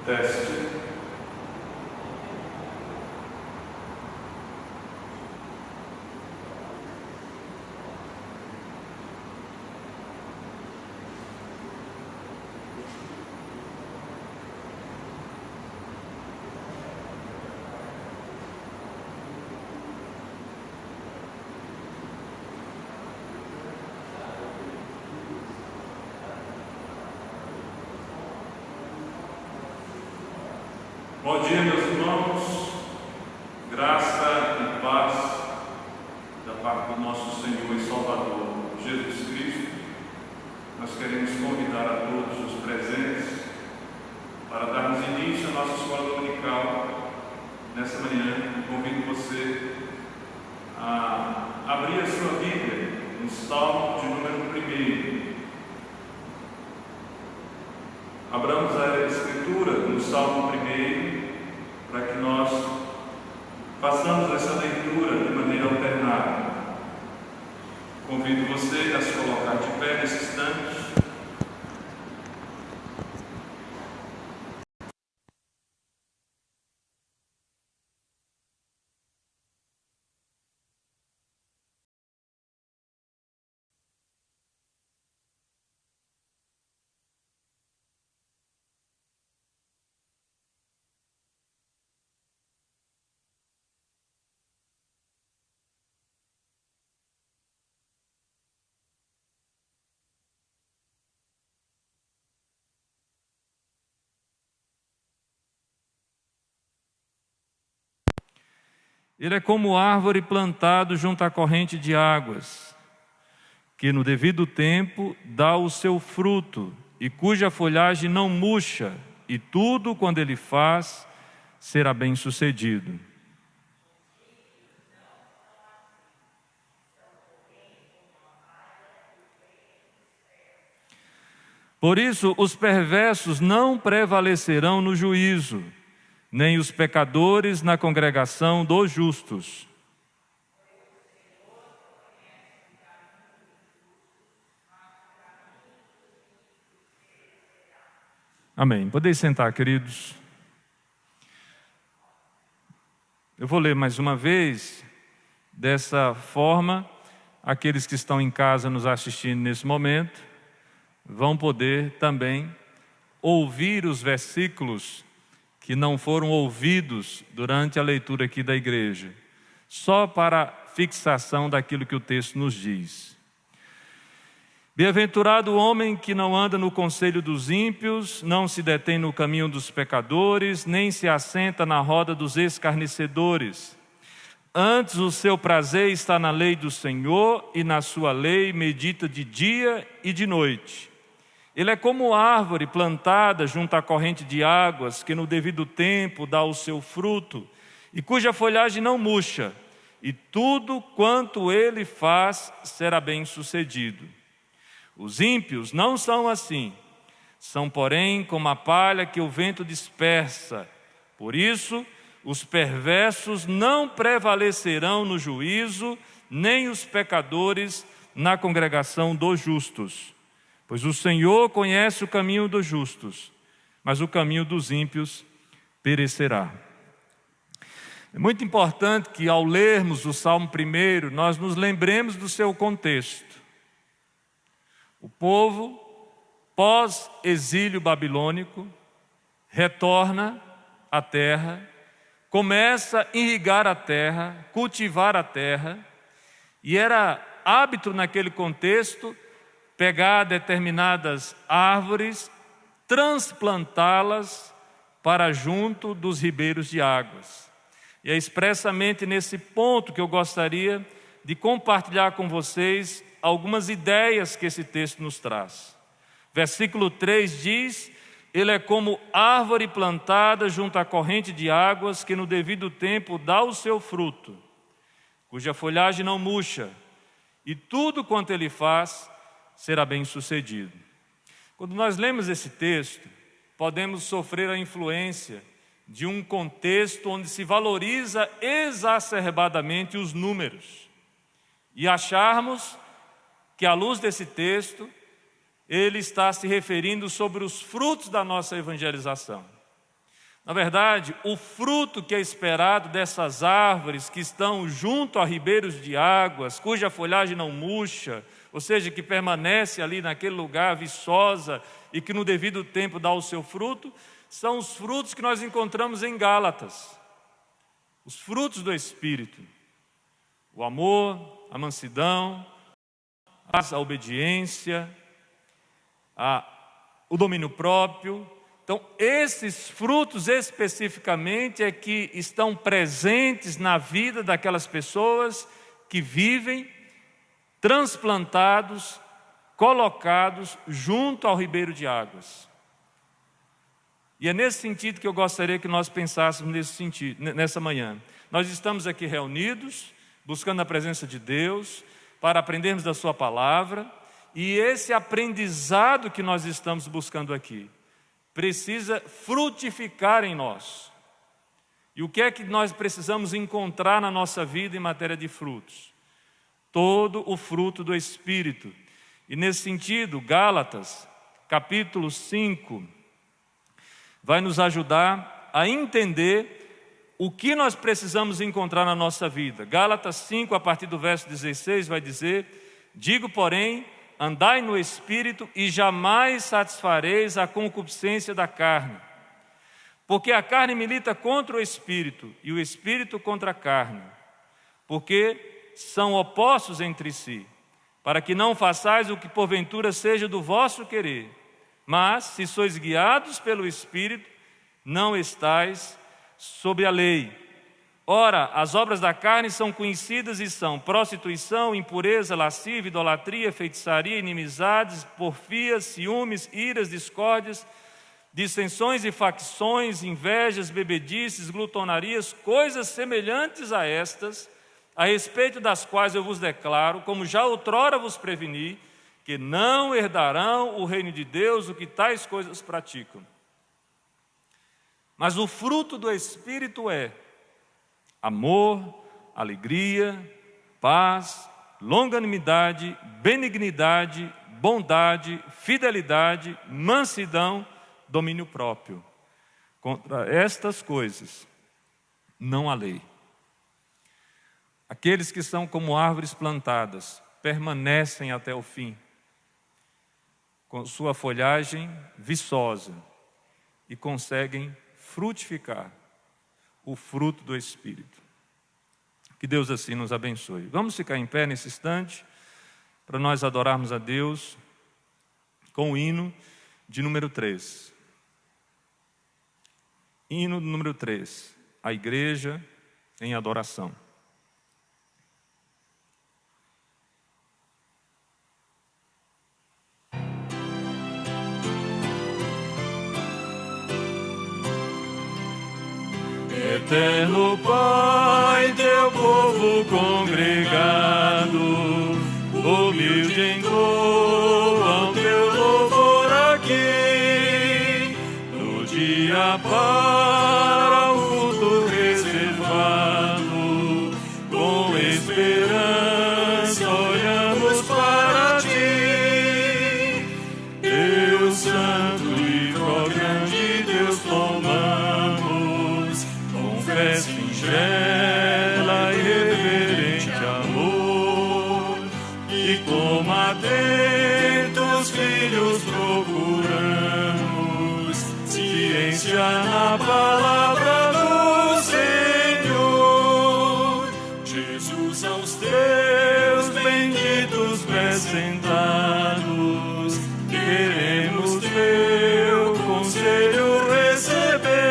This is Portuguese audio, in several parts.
Teste. Bom dia, meus irmãos, graça e paz da parte do nosso Senhor e Salvador Jesus Cristo. Nós queremos convidar a todos os presentes para darmos início à nossa escola dominical nessa manhã. Convido você a abrir a sua Bíblia no Salmo de número 1. Abramos a Escritura no Salmo 1 para que nós façamos essa leitura de maneira alternada. Convido você a se colocar de pé nesse instante. Ele é como árvore plantado junto à corrente de águas, que no devido tempo dá o seu fruto, e cuja folhagem não murcha, e tudo quando ele faz será bem-sucedido. Por isso, os perversos não prevalecerão no juízo, nem os pecadores na congregação dos justos. Amém. Podem sentar, queridos. Eu vou ler mais uma vez. Dessa forma, aqueles que estão em casa nos assistindo nesse momento vão poder também ouvir os versículos que não foram ouvidos durante a leitura aqui da igreja, só para fixação daquilo que o texto nos diz. Bem-aventurado o homem que não anda no conselho dos ímpios, não se detém no caminho dos pecadores, nem se assenta na roda dos escarnecedores. Antes o seu prazer está na lei do Senhor, e na sua lei medita de dia e de noite. Ele é como árvore plantada junto à corrente de águas, que no devido tempo dá o seu fruto, e cuja folhagem não murcha, e tudo quanto ele faz será bem-sucedido. Os ímpios não são assim, são, porém, como a palha que o vento dispersa. Por isso, os perversos não prevalecerão no juízo, nem os pecadores na congregação dos justos. Pois o Senhor conhece o caminho dos justos, mas o caminho dos ímpios perecerá. É muito importante que, ao lermos o Salmo 1, nós nos lembremos do seu contexto. O povo, pós-exílio babilônico, retorna à terra, começa a irrigar a terra, cultivar a terra, e era hábito naquele contexto pegar determinadas árvores, transplantá-las para junto dos ribeiros de águas. E é expressamente nesse ponto que eu gostaria de compartilhar com vocês algumas ideias que esse texto nos traz. Versículo 3 diz: ele é como árvore plantada junto à corrente de águas, que no devido tempo dá o seu fruto, cuja folhagem não murcha, e tudo quanto ele faz será bem-sucedido. Quando nós lemos esse texto, podemos sofrer a influência de um contexto onde se valoriza exacerbadamente os números e acharmos que, à luz desse texto, ele está se referindo sobre os frutos da nossa evangelização. Na verdade, o fruto que é esperado dessas árvores que estão junto a ribeiros de águas, cuja folhagem não murcha, ou seja, que permanece ali naquele lugar viçosa e que no devido tempo dá o seu fruto, são os frutos que nós encontramos em Gálatas. Os frutos do Espírito: o amor, a mansidão, a obediência, o domínio próprio. Então, esses frutos especificamente é que estão presentes na vida daquelas pessoas que vivem transplantados, colocados junto ao ribeiro de águas. E é nesse sentido que eu gostaria que nós pensássemos nessa manhã. Nós estamos aqui reunidos, buscando a presença de Deus, para aprendermos da sua palavra, e esse aprendizado que nós estamos buscando aqui precisa frutificar em nós. E o que é que nós precisamos encontrar na nossa vida em matéria de frutos? Todo o fruto do Espírito. E nesse sentido, Gálatas, capítulo 5, vai nos ajudar a entender o que nós precisamos encontrar na nossa vida. Gálatas 5, a partir do verso 16, vai dizer: digo, porém, andai no Espírito e jamais satisfareis a concupiscência da carne. Porque a carne milita contra o Espírito e o Espírito contra a carne. Porque são opostos entre si, para que não façais o que porventura seja do vosso querer. Mas, se sois guiados pelo Espírito, não estais sob a lei. Ora, as obras da carne são conhecidas e são prostituição, impureza, lascívia, idolatria, feitiçaria, inimizades, porfias, ciúmes, iras, discórdias, dissensões e facções, invejas, bebedices, glutonarias, coisas semelhantes a estas, a respeito das quais eu vos declaro, como já outrora vos preveni, que não herdarão o reino de Deus o que tais coisas praticam. Mas o fruto do Espírito é amor, alegria, paz, longanimidade, benignidade, bondade, fidelidade, mansidão, domínio próprio. Contra estas coisas não há lei. Aqueles que são como árvores plantadas permanecem até o fim, com sua folhagem viçosa, e conseguem frutificar o fruto do Espírito. Que Deus assim nos abençoe. Vamos ficar em pé nesse instante para nós adorarmos a Deus com o hino de número 3. Hino número 3. A igreja em adoração. Eterno Pai, teu povo congregado, humilde entoam teu louvor aqui, no dia para o culto reservado, com esperança olhamos para ti, Deus Santo e ó grande Deus tomamos, fé singela e reverente amor, e como atentos filhos procuramos ciência na palavra do Senhor. Jesus, aos teus benditos pés sentados, queremos teu conselho receber,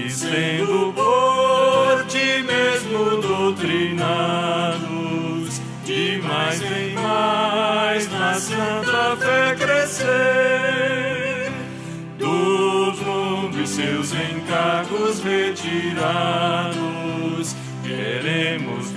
sendo por ti mesmo doutrinados, de mais em mais na santa fé crescer, dos mundos seus encargos retirados, queremos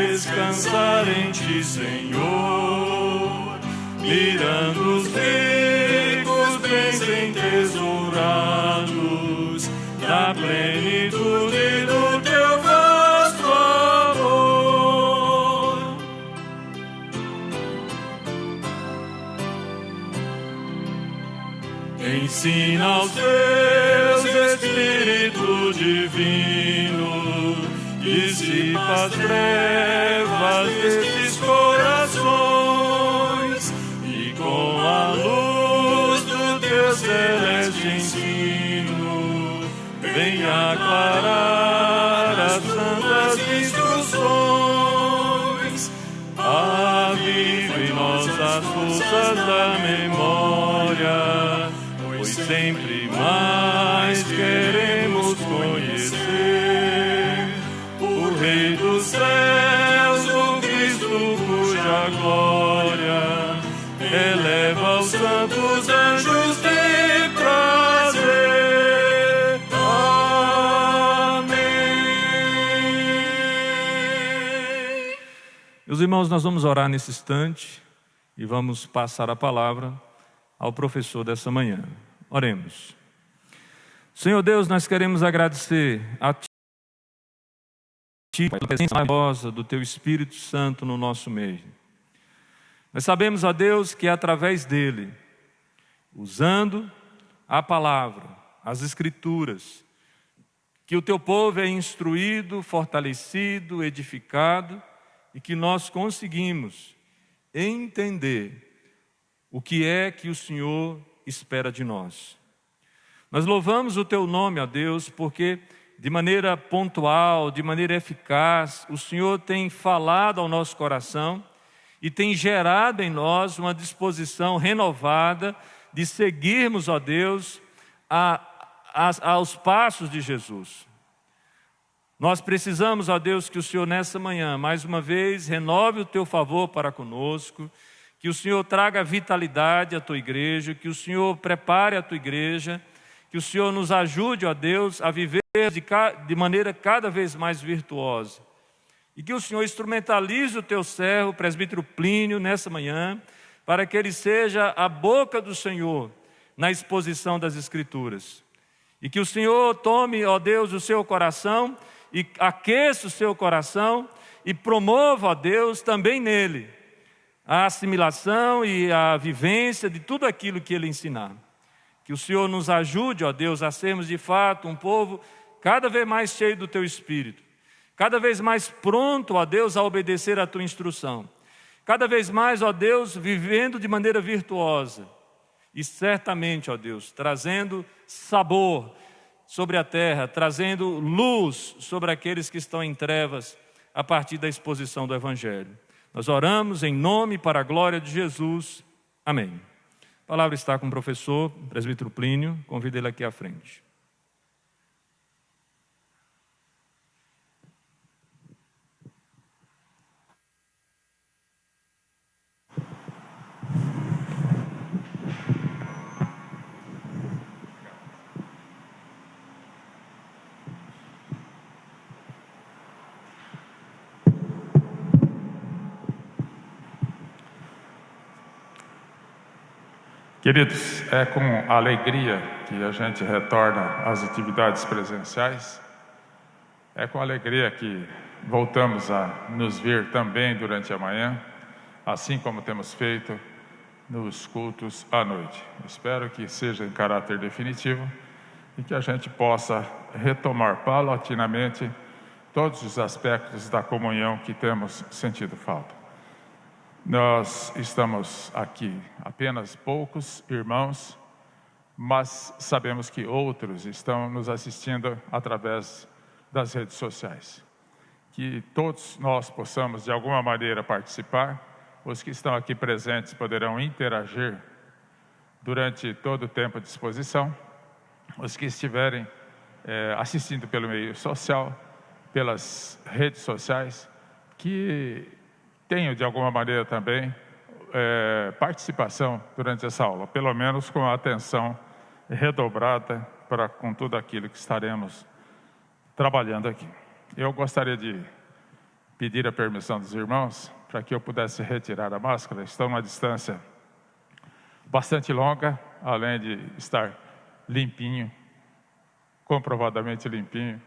descansar em ti, Senhor, mirando os ricos bens entesourados, na plenitude do teu vasto amor. Ensina aos teus Espírito divino, dissipa as trevas destes corações e com a luz do teu celeste ensino venha aclarar as santas instruções. Avive nossas forças da memória, pois sempre mais queremos conhecer o Rei dos céus, o Cristo cuja glória eleva os santos anjos de prazer. Amém. Meus irmãos, nós vamos orar nesse instante e vamos passar a palavra ao professor dessa manhã. Oremos. Senhor Deus, nós queremos agradecer a Ti pela presença maravilhosa do Teu Espírito Santo no nosso meio. Nós sabemos, ó Deus, que é através dele, usando a palavra, as Escrituras, que o Teu povo é instruído, fortalecido, edificado e que nós conseguimos entender o que é que o Senhor espera de nós. Nós louvamos o Teu nome, ó Deus, porque de maneira pontual, de maneira eficaz, o Senhor tem falado ao nosso coração e tem gerado em nós uma disposição renovada de seguirmos, ó Deus, aos passos de Jesus. Nós precisamos, ó Deus, que o Senhor nessa manhã, mais uma vez, renove o Teu favor para conosco, que o Senhor traga vitalidade à Tua igreja, que o Senhor prepare a Tua igreja, que o Senhor nos ajude, ó Deus, a viver de maneira cada vez mais virtuosa. E que o Senhor instrumentalize o Teu servo, o presbítero Plínio, nessa manhã, para que ele seja a boca do Senhor na exposição das Escrituras. E que o Senhor tome, ó Deus, o seu coração e aqueça o seu coração e promova, ó Deus, também nele a assimilação e a vivência de tudo aquilo que ele ensinar. Que o Senhor nos ajude, ó Deus, a sermos de fato um povo cada vez mais cheio do Teu Espírito, cada vez mais pronto, ó Deus, a obedecer a Tua instrução, cada vez mais, ó Deus, vivendo de maneira virtuosa e certamente, ó Deus, trazendo sabor sobre a terra, trazendo luz sobre aqueles que estão em trevas a partir da exposição do Evangelho. Nós oramos em nome e para a glória de Jesus. Amém. A palavra está com o professor, o presbítero Plínio. Convido ele aqui à frente. Queridos, é com alegria que a gente retorna às atividades presenciais. É com alegria que voltamos a nos ver também durante a manhã, assim como temos feito nos cultos à noite. Espero que seja em caráter definitivo e que a gente possa retomar paulatinamente todos os aspectos da comunhão que temos sentido falta. Nós estamos aqui apenas poucos irmãos, mas sabemos que outros estão nos assistindo através das redes sociais. Que todos nós possamos de alguma maneira participar. Os que estão aqui presentes poderão interagir durante todo o tempo de exposição. Os que estiverem assistindo pelo meio social, pelas redes sociais, que tenho de alguma maneira também participação durante essa aula, pelo menos com a atenção redobrada com tudo aquilo que estaremos trabalhando aqui. Eu gostaria de pedir a permissão dos irmãos para que eu pudesse retirar a máscara. Estou numa distância bastante longa, além de estar limpinho, comprovadamente limpinho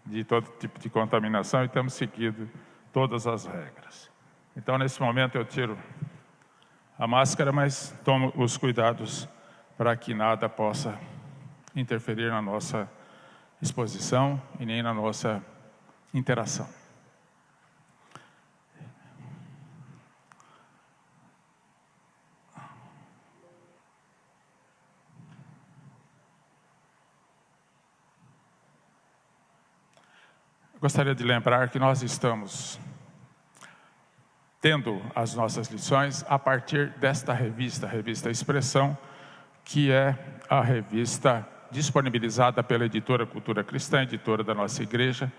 de todo tipo de contaminação, e temos seguido todas as regras. Então, nesse momento, eu tiro a máscara, mas tomo os cuidados para que nada possa interferir na nossa exposição e nem na nossa interação. Gostaria de lembrar que nós estamos tendo as nossas lições a partir desta revista, a revista Expressão, que é a revista disponibilizada pela editora Cultura Cristã, editora da nossa igreja,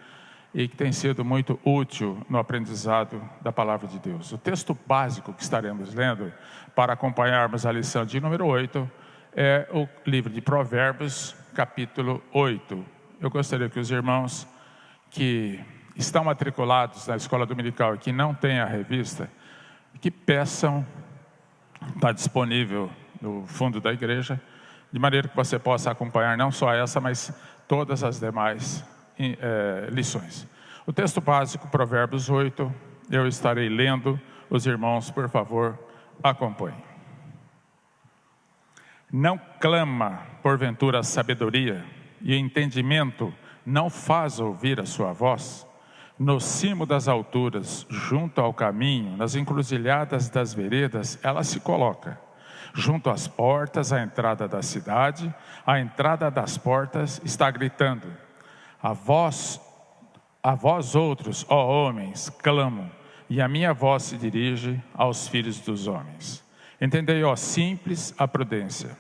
e que tem sido muito útil no aprendizado da Palavra de Deus. O texto básico que estaremos lendo para acompanharmos a lição de número 8 é o livro de Provérbios, capítulo 8. Eu gostaria que os irmãos que estão matriculados na escola dominical e que não têm a revista, que peçam, está disponível no fundo da igreja, de maneira que você possa acompanhar não só essa, mas todas as demais lições. O texto básico, Provérbios 8, eu estarei lendo, os irmãos, por favor, acompanhem. Não clama, porventura, sabedoria e entendimento não faz ouvir a sua voz? No cimo das alturas, junto ao caminho, nas encruzilhadas das veredas, ela se coloca. Junto às portas, à entrada da cidade, à entrada das portas, está gritando. A vós outros, ó homens, clamo, e a minha voz se dirige aos filhos dos homens. Entendei, ó simples, a prudência,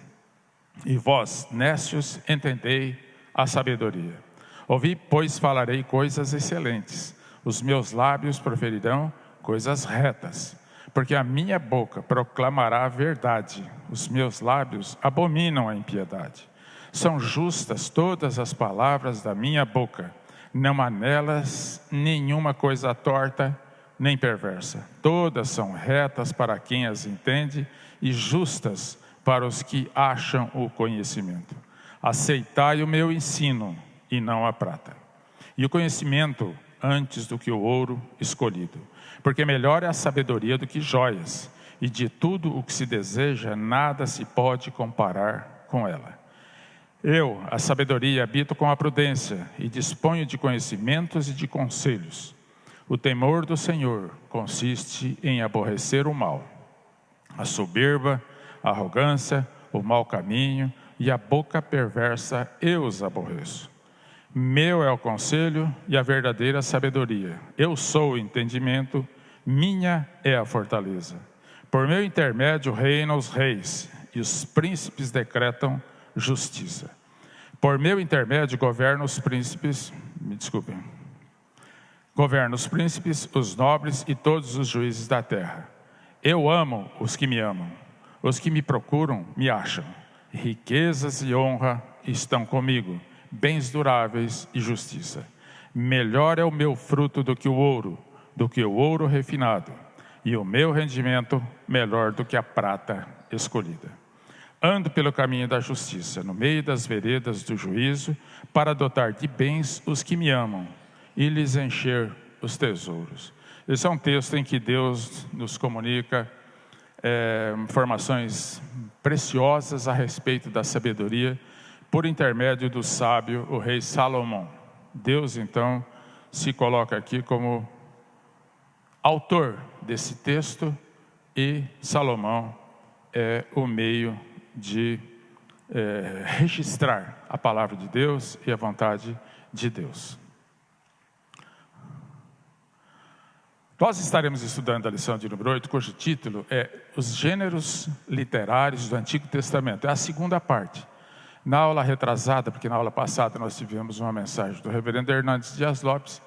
e vós, nécios, entendei a sabedoria. Ouvi, pois falarei coisas excelentes, os meus lábios proferirão coisas retas, porque a minha boca proclamará a verdade, os meus lábios abominam a impiedade. São justas todas as palavras da minha boca, não há nelas nenhuma coisa torta nem perversa. Todas são retas para quem as entende e justas para os que acham o conhecimento. Aceitai o meu ensino e não a prata, e o conhecimento antes do que o ouro escolhido, porque melhor é a sabedoria do que joias, e de tudo o que se deseja, nada se pode comparar com ela. Eu, a sabedoria, habito com a prudência, e disponho de conhecimentos e de conselhos. O temor do Senhor consiste em aborrecer o mal, a soberba, a arrogância, o mau caminho, e a boca perversa eu os aborreço. Meu é o conselho e a verdadeira sabedoria. Eu sou o entendimento, minha é a fortaleza. Por meu intermédio reinam os reis, e os príncipes decretam justiça. Por meu intermédio governam os príncipes, governo os príncipes, os nobres e todos os juízes da terra. Eu amo os que me amam, os que me procuram me acham. Riquezas e honra estão comigo, bens duráveis e justiça. Melhor é o meu fruto do que o ouro refinado, e o meu rendimento melhor do que a prata escolhida. Ando pelo caminho da justiça, no meio das veredas do juízo, para dotar de bens os que me amam e lhes encher os tesouros. Esse é um texto em que Deus nos comunica informações preciosas a respeito da sabedoria, por intermédio do sábio, o rei Salomão. Deus, então, se coloca aqui como autor desse texto, e Salomão é o meio de registrar a palavra de Deus e a vontade de Deus. Nós estaremos estudando a lição de número 8, cujo título é Os Gêneros Literários do Antigo Testamento. É a segunda parte. Na aula retrasada, porque na aula passada nós tivemos uma mensagem do reverendo Hernandes Dias Lopes,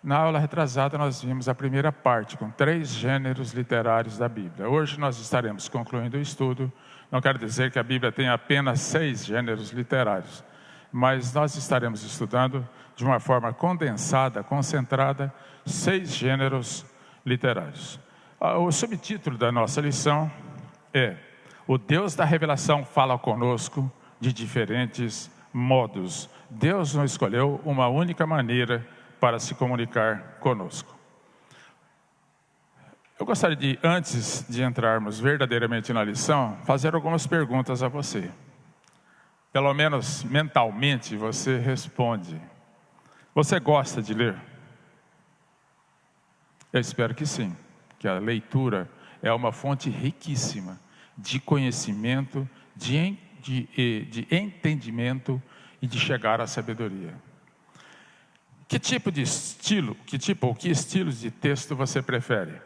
na aula retrasada nós vimos a primeira parte, com 3 gêneros literários da Bíblia. Hoje nós estaremos concluindo o estudo. Não quero dizer que a Bíblia tem apenas 6 gêneros literários, mas nós estaremos estudando de uma forma condensada, concentrada, 6 gêneros literários. O subtítulo da nossa lição é: O Deus da Revelação fala conosco de diferentes modos. Deus não escolheu uma única maneira para se comunicar conosco. Eu gostaria de, antes de entrarmos verdadeiramente na lição, fazer algumas perguntas a você. pelo menos mentalmente, você responde: você gosta de ler? Eu espero que sim, que a leitura é uma fonte riquíssima de conhecimento, de entendimento e de chegar à sabedoria. Que tipo de estilo, que estilos de texto você prefere?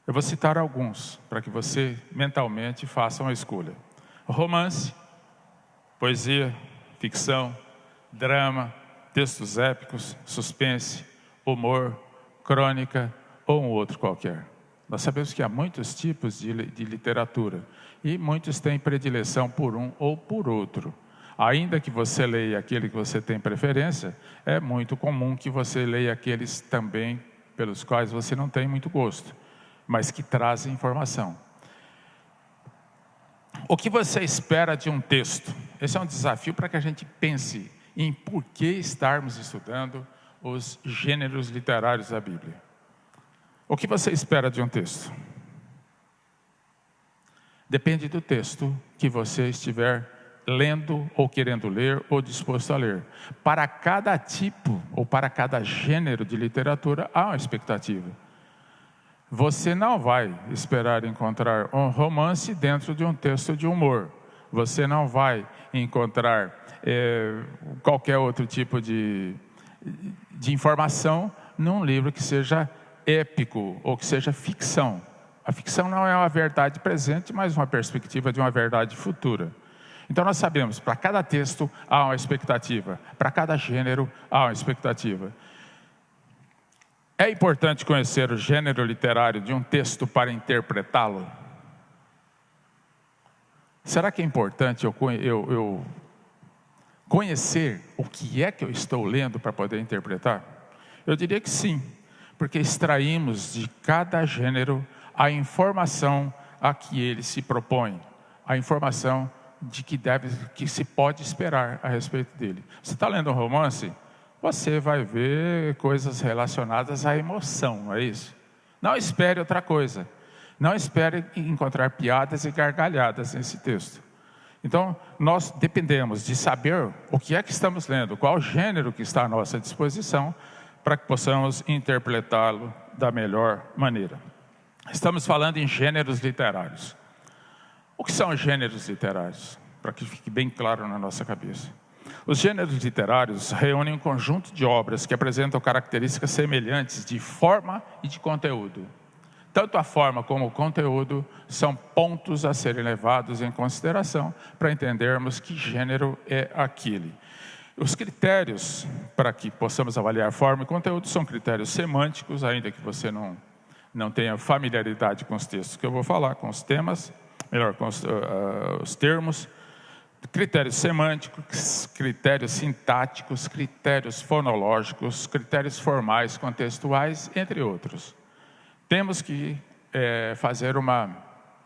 Eu vou citar alguns, para que você mentalmente faça uma escolha: romance, poesia, ficção, drama, textos épicos, suspense, humor, crônica ou um outro qualquer. Nós sabemos que há muitos tipos de literatura e muitos têm predileção por um ou por outro. Ainda que você leia aquele que você tem preferência, é muito comum que você leia aqueles também pelos quais você não tem muito gosto, mas que trazem informação. O que você espera de um texto? Esse é um desafio para que a gente pense em por que estarmos estudando os gêneros literários da Bíblia. O que você espera de um texto? Depende do texto que você estiver lendo ou querendo ler ou disposto a ler. Para cada tipo ou para cada gênero de literatura há uma expectativa. Você não vai esperar encontrar um romance dentro de um texto de humor. Você não vai encontrar qualquer outro tipo de informação num livro que seja épico ou que seja ficção. A ficção não é uma verdade presente, mas uma perspectiva de uma verdade futura. Então nós sabemos, para cada texto há uma expectativa, para cada gênero há uma expectativa. É importante conhecer o gênero literário de um texto para interpretá-lo? Será que é importante eu conhecer o que é que eu estou lendo para poder interpretar? Eu diria que sim, porque extraímos de cada gênero a informação a que ele se propõe, a informação de que se pode esperar a respeito dele. Você está lendo um romance? Você vai ver coisas relacionadas à emoção, não é isso? Não espere outra coisa. Não espere encontrar piadas e gargalhadas nesse texto. Então, nós dependemos de saber o que é que estamos lendo, qual gênero que está à nossa disposição, para que possamos interpretá-lo da melhor maneira. Estamos falando em gêneros literários. O que são gêneros literários? Para que fique bem claro na nossa cabeça. Os gêneros literários reúnem um conjunto de obras que apresentam características semelhantes de forma e de conteúdo. Tanto a forma como o conteúdo são pontos a serem levados em consideração para entendermos que gênero é aquele. Os critérios para que possamos avaliar forma e conteúdo são critérios semânticos, ainda que você não tenha familiaridade com os textos que eu vou falar, com os temas, melhor, com os termos. Critérios semânticos, critérios sintáticos, critérios fonológicos, critérios formais, contextuais, entre outros. Temos que fazer uma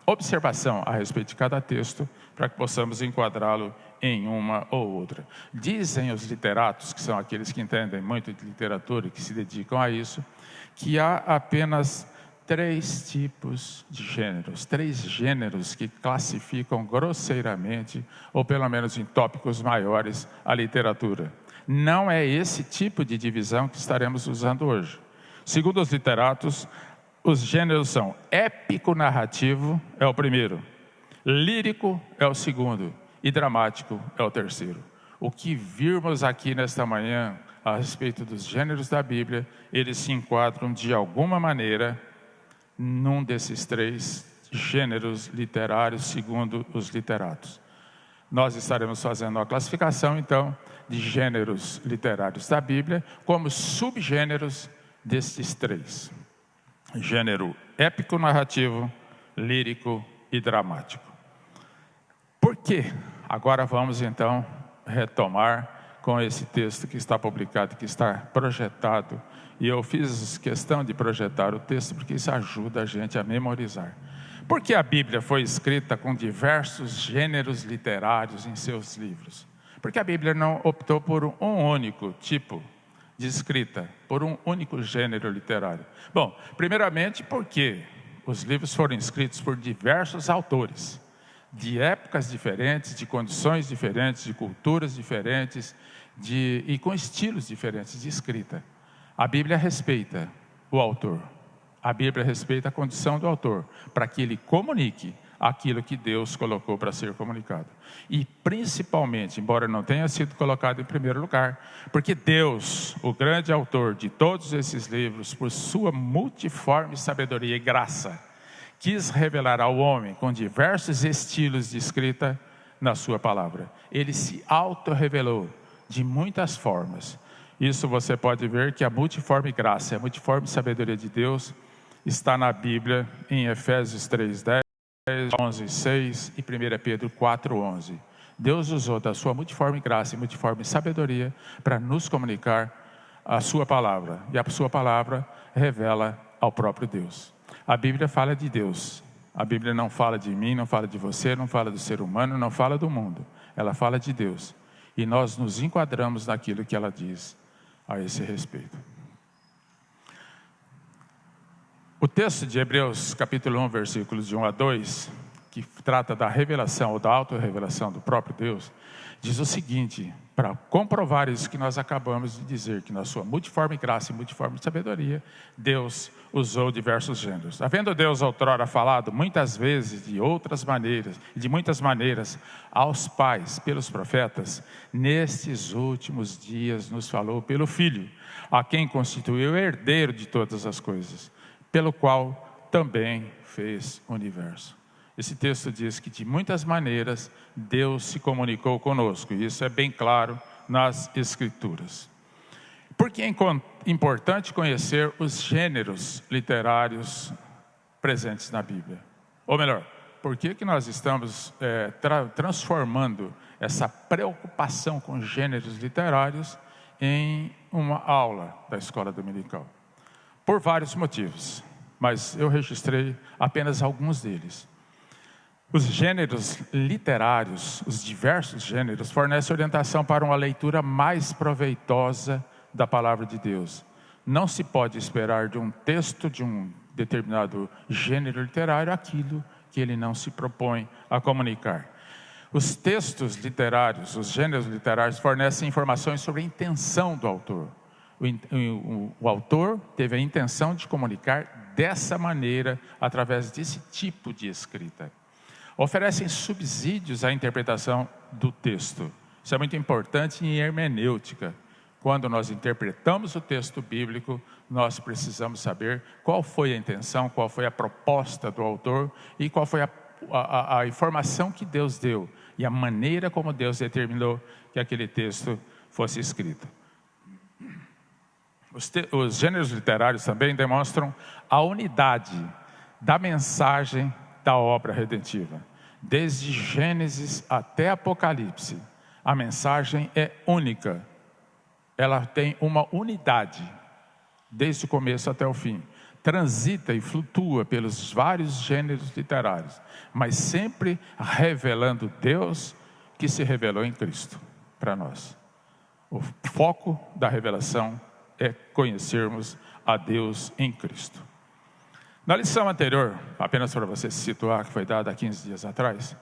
observação a respeito de cada texto para que possamos enquadrá-lo em uma ou outra. Dizem os literatos, que são aqueles que entendem muito de literatura e que se dedicam a isso, que há apenas 3 tipos de gêneros, 3 gêneros que classificam grosseiramente, ou pelo menos em tópicos maiores, a literatura. Não é esse tipo de divisão que estaremos usando hoje. Segundo os literatos, os gêneros são épico-narrativo, é o primeiro, lírico é o segundo e dramático é o terceiro. O que virmos aqui nesta manhã a respeito dos gêneros da Bíblia, eles se enquadram de alguma maneira num desses 3 gêneros literários, segundo os literatos. Nós estaremos fazendo uma classificação, então, de gêneros literários da Bíblia como subgêneros destes 3. Gênero épico-narrativo, lírico e dramático. Por quê? Agora vamos, então, retomar com esse texto que está publicado, que está projetado. E eu fiz questão de projetar o texto porque isso ajuda a gente a memorizar. Por que a Bíblia foi escrita com diversos gêneros literários em seus livros? Porque a Bíblia não optou por um único tipo de escrita, por um único gênero literário. Bom, primeiramente porque os livros foram escritos por diversos autores, de épocas diferentes, de condições diferentes, de culturas diferentes, e com estilos diferentes de escrita. A Bíblia respeita o autor. A Bíblia respeita a condição do autor, para que ele comunique aquilo que Deus colocou para ser comunicado. E principalmente, embora não tenha sido colocado em primeiro lugar, porque Deus, o grande autor de todos esses livros, por sua multiforme sabedoria e graça, quis revelar ao homem com diversos estilos de escrita na sua palavra. Ele se auto-revelou de muitas formas. Isso você pode ver que a multiforme graça, a multiforme sabedoria de Deus está na Bíblia em Efésios 3:10, 11:6 e 1 Pedro 4:11. Deus usou da sua multiforme graça e multiforme sabedoria para nos comunicar a sua palavra. E a sua palavra revela ao próprio Deus. A Bíblia fala de Deus. A Bíblia não fala de mim, não fala de você, não fala do ser humano, não fala do mundo. Ela fala de Deus. E nós nos enquadramos naquilo que ela diz a esse respeito. O texto de Hebreus, capítulo 1, versículos de 1 a 2, que trata da revelação ou da autorrevelação do próprio Deus, diz o seguinte, para comprovar isso que nós acabamos de dizer, que na sua multiforme graça e multiforme sabedoria, Deus usou diversos gêneros. Havendo Deus outrora falado muitas vezes, de muitas maneiras, aos pais, pelos profetas, nestes últimos dias nos falou pelo Filho, a quem constituiu o herdeiro de todas as coisas, pelo qual também fez o universo. Esse texto diz que de muitas maneiras Deus se comunicou conosco, e isso é bem claro nas Escrituras. Por que é importante conhecer os gêneros literários presentes na Bíblia? Ou melhor, por que nós estamos transformando essa preocupação com gêneros literários em uma aula da escola dominical? Por vários motivos, mas eu registrei apenas alguns deles. Os gêneros literários, os diversos gêneros, fornecem orientação para uma leitura mais proveitosa da palavra de Deus. Não se pode esperar de um texto de um determinado gênero literário aquilo que ele não se propõe a comunicar. Os textos literários, os gêneros literários, fornecem informações sobre a intenção do autor. O autor teve a intenção de comunicar dessa maneira, através desse tipo de escrita. Oferecem subsídios à interpretação do texto. Isso é muito importante em hermenêutica. Quando nós interpretamos o texto bíblico, nós precisamos saber qual foi a intenção, qual foi a proposta do autor e qual foi a informação que Deus deu e a maneira como Deus determinou que aquele texto fosse escrito. Os gêneros literários também demonstram a unidade da mensagem da obra redentiva. Desde Gênesis até Apocalipse, a mensagem é única. Ela tem uma unidade, desde o começo até o fim. Transita e flutua pelos vários gêneros literários, mas sempre revelando Deus que se revelou em Cristo para nós. O foco da revelação é conhecermos a Deus em Cristo. Na lição anterior, apenas para você se situar, que foi dada há 15 dias atrás,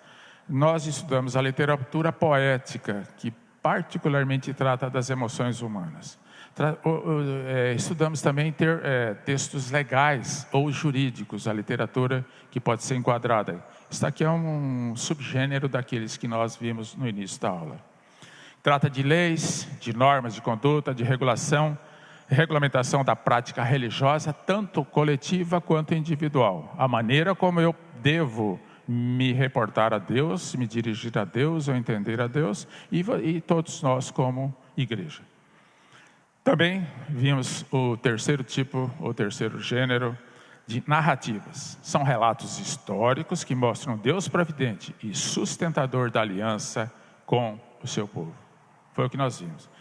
nós estudamos a literatura poética, que particularmente trata das emoções humanas. Estudamos também textos legais ou jurídicos, a literatura que pode ser enquadrada. Isso aqui é um subgênero daqueles que nós vimos no início da aula. Trata de leis, de normas de conduta, de regulamentação da prática religiosa, tanto coletiva quanto individual. A maneira como eu devo me reportar a Deus, me dirigir a Deus, ou entender a Deus, e todos nós como igreja. Também vimos o terceiro gênero de narrativas. São relatos históricos que mostram Deus providente e sustentador da aliança com o seu povo. Foi o que nós vimos.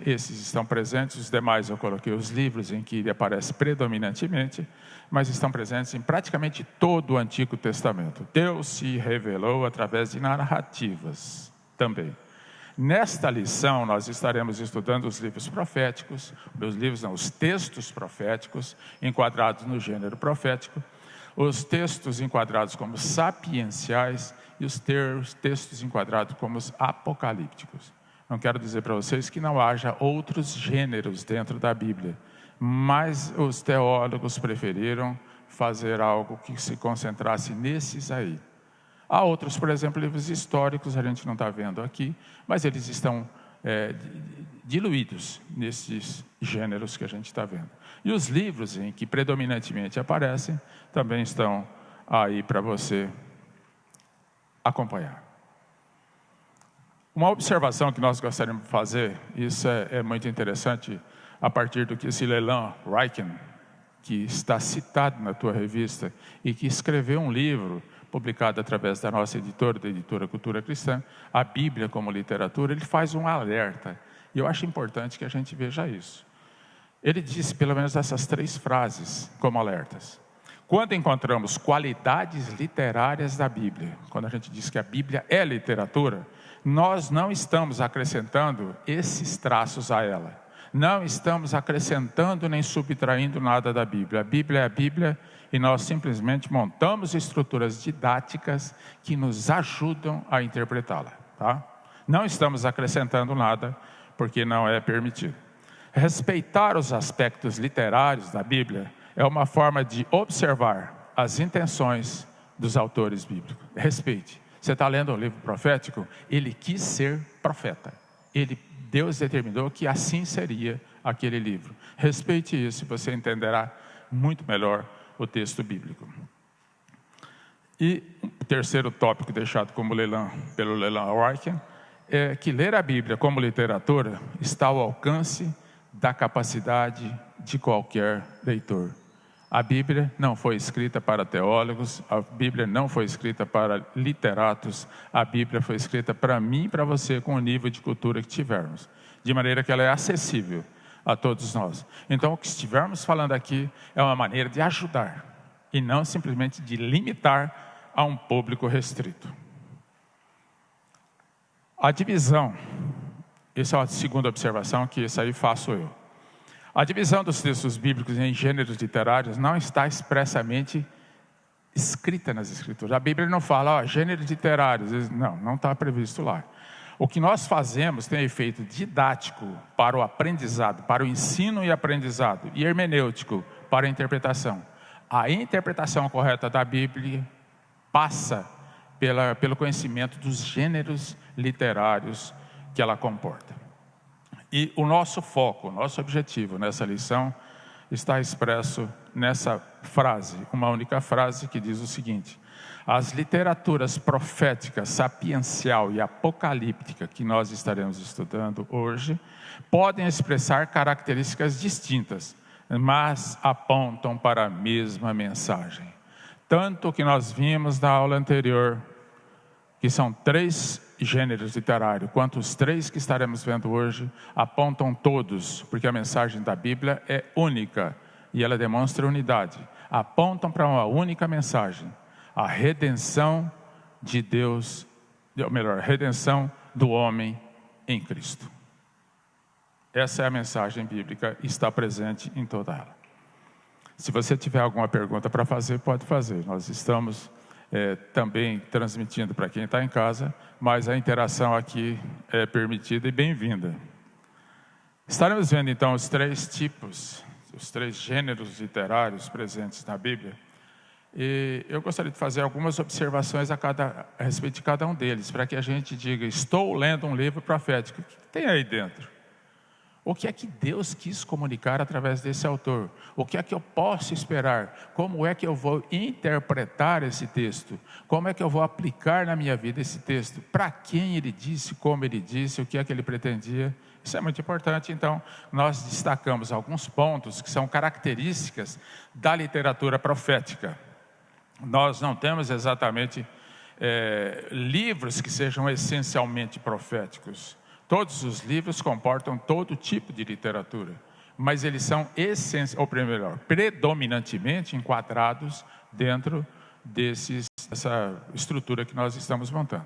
Esses estão presentes, os demais eu coloquei os livros em que ele aparece predominantemente, mas estão presentes em praticamente todo o Antigo Testamento. Deus se revelou através de narrativas também. Nesta lição nós estaremos estudando os livros proféticos, os textos proféticos, enquadrados no gênero profético, os textos enquadrados como sapienciais e os textos enquadrados como apocalípticos. Não quero dizer para vocês que não haja outros gêneros dentro da Bíblia, mas os teólogos preferiram fazer algo que se concentrasse nesses aí. Há outros, por exemplo, livros históricos, a gente não está vendo aqui, mas eles estão diluídos nesses gêneros que a gente está vendo. E os livros em que predominantemente aparecem também estão aí para você acompanhar. Uma observação que nós gostaríamos de fazer, isso é muito interessante, a partir do que esse Leland Ryken, que está citado na tua revista e que escreveu um livro publicado através da nossa editora, da Editora Cultura Cristã, a Bíblia como literatura, ele faz um alerta. E eu acho importante que a gente veja isso. Ele disse pelo menos essas 3 frases como alertas. Quando encontramos qualidades literárias da Bíblia, quando a gente diz que a Bíblia é literatura, nós não estamos acrescentando esses traços a ela. Não estamos acrescentando nem subtraindo nada da Bíblia. A Bíblia é a Bíblia e nós simplesmente montamos estruturas didáticas que nos ajudam a interpretá-la. Tá? Não estamos acrescentando nada porque não é permitido. Respeitar os aspectos literários da Bíblia é uma forma de observar as intenções dos autores bíblicos. Respeite. Você está lendo um livro profético? Ele quis ser profeta. Deus determinou que assim seria aquele livro. Respeite isso e você entenderá muito melhor o texto bíblico. E o terceiro tópico deixado pelo Leland Ryken é que ler a Bíblia como literatura está ao alcance da capacidade de qualquer leitor. A Bíblia não foi escrita para teólogos, a Bíblia não foi escrita para literatos, a Bíblia foi escrita para mim e para você com o nível de cultura que tivermos, de maneira que ela é acessível a todos nós. Então, o que estivermos falando aqui é uma maneira de ajudar e não simplesmente de limitar a um público restrito. A divisão, essa é a segunda observação que isso aí faço eu. A divisão dos textos bíblicos em gêneros literários não está expressamente escrita nas Escrituras. A Bíblia não fala, gêneros literários. Não está previsto lá. O que nós fazemos tem efeito didático para o aprendizado, para o ensino e aprendizado, e hermenêutico para a interpretação. A interpretação correta da Bíblia passa pelo conhecimento dos gêneros literários que ela comporta. E o nosso foco, o nosso objetivo nessa lição está expresso nessa frase, uma única frase que diz o seguinte: as literaturas profética, sapiencial e apocalíptica que nós estaremos estudando hoje podem expressar características distintas, mas apontam para a mesma mensagem. Tanto o que nós vimos na aula anterior, que são 3 gêneros literários, quanto os 3 que estaremos vendo hoje, apontam todos, porque a mensagem da Bíblia é única e ela demonstra unidade. Apontam para uma única mensagem: a redenção de Deus, ou melhor, a redenção do homem em Cristo. Essa é a mensagem bíblica e está presente em toda ela. Se você tiver alguma pergunta para fazer, pode fazer. Nós estamos também transmitindo para quem está em casa, mas a interação aqui é permitida e bem-vinda. Estaremos vendo então os 3 tipos, os 3 gêneros literários presentes na Bíblia. E eu gostaria de fazer algumas observações a respeito de cada um deles, para que a gente diga: estou lendo um livro profético, o que tem aí dentro? O que é que Deus quis comunicar através desse autor? O que é que eu posso esperar? Como é que eu vou interpretar esse texto? Como é que eu vou aplicar na minha vida esse texto? Para quem ele disse, como ele disse, o que é que ele pretendia? Isso é muito importante. Então, nós destacamos alguns pontos que são características da literatura profética. Nós não temos exatamente livros que sejam essencialmente proféticos. Todos os livros comportam todo tipo de literatura, mas eles são predominantemente enquadrados dentro dessa estrutura que nós estamos montando.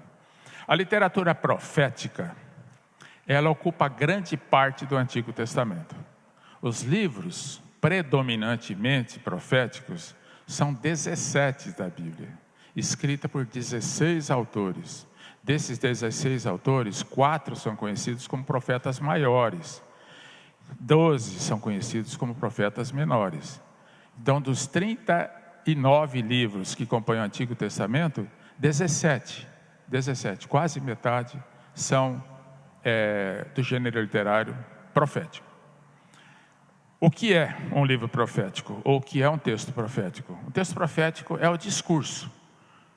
A literatura profética, ela ocupa grande parte do Antigo Testamento. Os livros predominantemente proféticos São 17 da Bíblia, escrita por 16 autores. Desses 16 autores, 4 são conhecidos como profetas maiores, 12 são conhecidos como profetas menores. Então, dos 39 livros que compõem o Antigo Testamento, 17, quase metade, são do gênero literário profético. O que é um livro profético? Ou o que é um texto profético? Um texto profético é o discurso